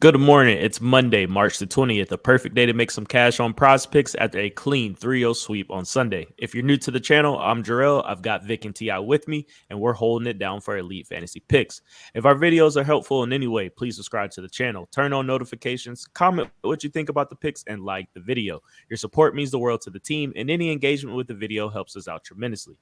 Good morning. It's Monday, March the 20th, a perfect day to make some cash on PrizePicks after a clean 3-0 sweep on Sunday. If you're new to the channel, I'm Jerel. I've got Vic and Ti with me, and we're holding it down for Elite Fantasy Picks. If our videos are helpful in any way, please subscribe to the channel, turn on notifications, comment what you think about the picks, and like the video. Your support means the world to the team, and any engagement with the video helps us out tremendously.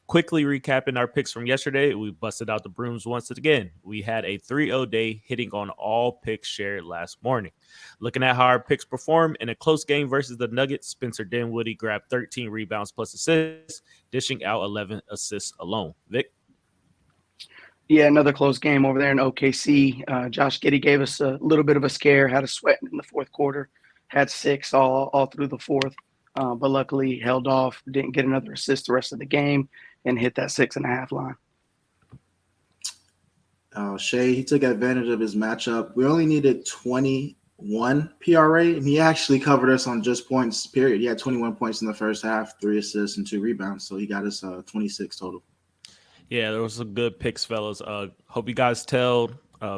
Quickly recapping our picks from yesterday, we busted out the brooms once again. We had a 3-0 day hitting on all picks shared last morning. Looking at how our picks performed in a close game versus the Nuggets, Spencer Dinwiddie grabbed 13 rebounds plus assists, dishing out 11 assists alone. Vic? Yeah, another close game over there in OKC. Josh Giddey gave us a little bit of a scare, had us sweating in the fourth quarter, had six all through the fourth, but luckily held off, didn't get another assist the rest of the game, and hit that 6.5 line. Shea, he took advantage of his matchup. We only needed 21 PRA, and he actually covered us on just points, period. He had 21 points in the first half, 3 assists, and 2 rebounds, so he got us 26 total. Yeah, there was some good picks, fellas. Hope you guys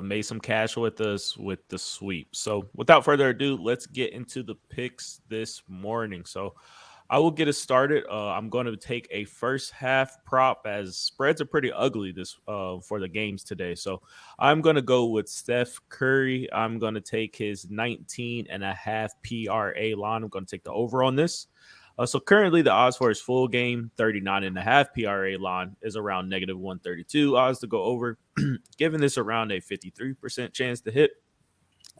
made some cash with us with the sweep. So without further ado, let's get into the picks this morning. So I will get us started. I'm going to take a first half prop as spreads are pretty ugly this for the games today. So I'm going to go with Steph Curry. I'm going to take his 19.5 PRA line. I'm going to take the over on this. So currently the odds for his full game 39.5 PRA line is around negative 132 odds to go over, giving this around a 53% chance to hit.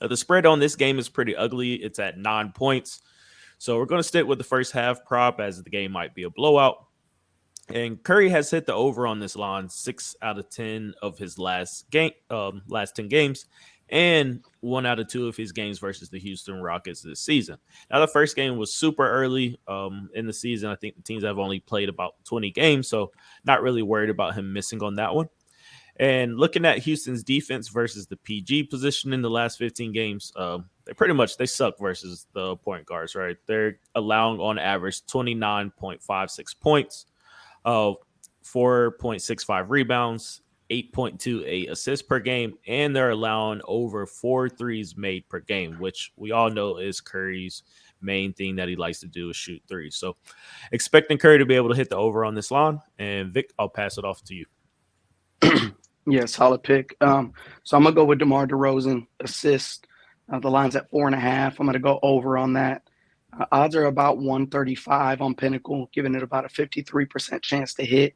The spread on this game is pretty ugly. It's at 9 points. So we're going to stick with the first half prop as the game might be a blowout. And Curry has hit the over on this line 6 out of 10 of his last 10 games, and 1 out of 2 of his games versus the Houston Rockets this season. Now, the first game was super early in the season. I think the teams have only played about 20 games, so not really worried about him missing on that one. And looking at Houston's defense versus the PG position in the last 15 games, they suck versus the point guards, right? They're allowing on average 29.56 points, 4.65 rebounds, 8.28 assists per game, and they're allowing over 4 threes made per game, which we all know is Curry's main thing that he likes to do is shoot threes. So expecting Curry to be able to hit the over on this line. And Vic, I'll pass it off to you. Yeah, solid pick. So I'm going to go with DeMar DeRozan assist. The line's at 4.5. I'm going to go over on that. Odds are about 135 on Pinnacle, giving it about a 53% chance to hit.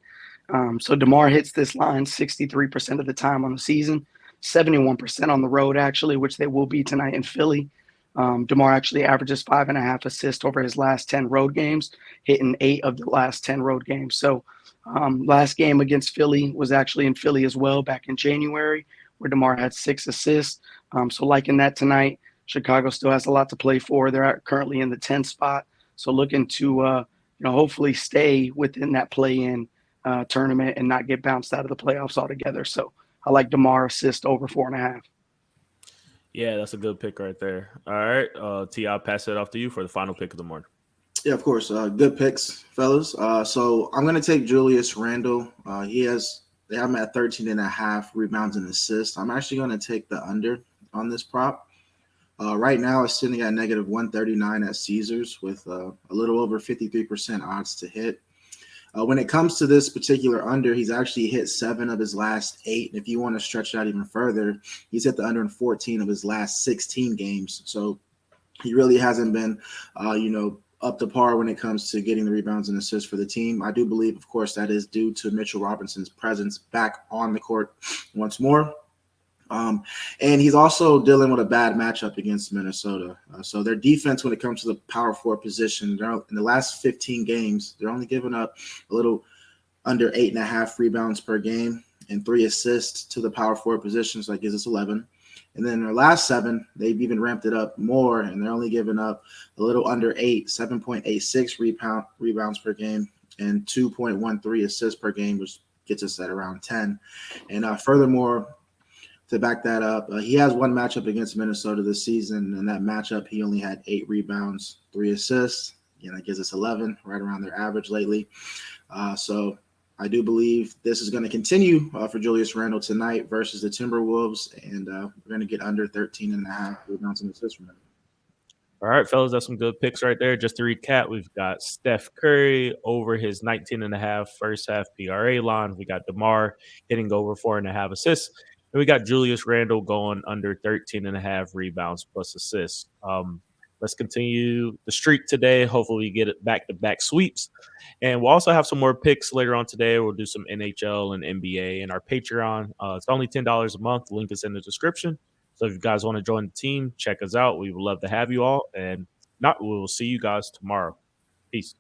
So DeMar hits this line 63% of the time on the season, 71% on the road, actually, which they will be tonight in Philly. DeMar actually averages 5.5 assists over his last 10 road games, hitting 8 of the last 10 road games. So last game against Philly was actually in Philly as well back in January, where DeMar had 6 assists. So liking that tonight. Chicago still has a lot to play for. They're currently in the 10th spot. So looking to hopefully stay within that play-in tournament and not get bounced out of the playoffs altogether. So I like DeMar assist over 4.5. Yeah, that's a good pick right there. All right, T, I'll pass it off to you for the final pick of the morning. Yeah, of course. Good picks, fellas. So I'm going to take Julius Randle. They have him at 13.5 rebounds and assists. I'm actually going to take the under on this prop. Right now, it's sitting at negative 139 at Caesars with a little over 53% odds to hit. When it comes to this particular under, he's actually hit 7 of his last 8. If you want to stretch it out even further, he's hit the under in 14 of his last 16 games. So he really hasn't been, up to par when it comes to getting the rebounds and assists for the team. I do believe, of course, that is due to Mitchell Robinson's presence back on the court once more. And he's also dealing with a bad matchup against Minnesota. So their defense, when it comes to the power forward position, in the last 15 games, they're only giving up a little under 8.5 rebounds per game and 3 assists to the power forward position. So that gives us 11. And then in their last 7, they've even ramped it up more, and they're only giving up a little under 7.86 rebounds per game and 2.13 assists per game, which gets us at around 10. And furthermore, to back that up, he has one matchup against Minnesota this season. In that matchup, he only had 8 rebounds, 3 assists. That gives us 11, right around their average lately. So I do believe this is going to continue for Julius Randle tonight versus the Timberwolves, and we're going to get under 13.5 rebounds and assists from him. All right, fellas, that's some good picks right there. Just to recap, we've got Steph Curry over his 19.5 first half PRA line. We got DeMar hitting over 4.5 assists. And we got Julius Randle going under 13.5 rebounds plus assists. Let's continue the streak today. Hopefully we get it back-to-back sweeps. And we'll also have some more picks later on today. We'll do some NHL and NBA in our Patreon. It's only $10 a month. Link is in the description. So if you guys want to join the team, check us out. We would love to have you all. And we will see you guys tomorrow. Peace.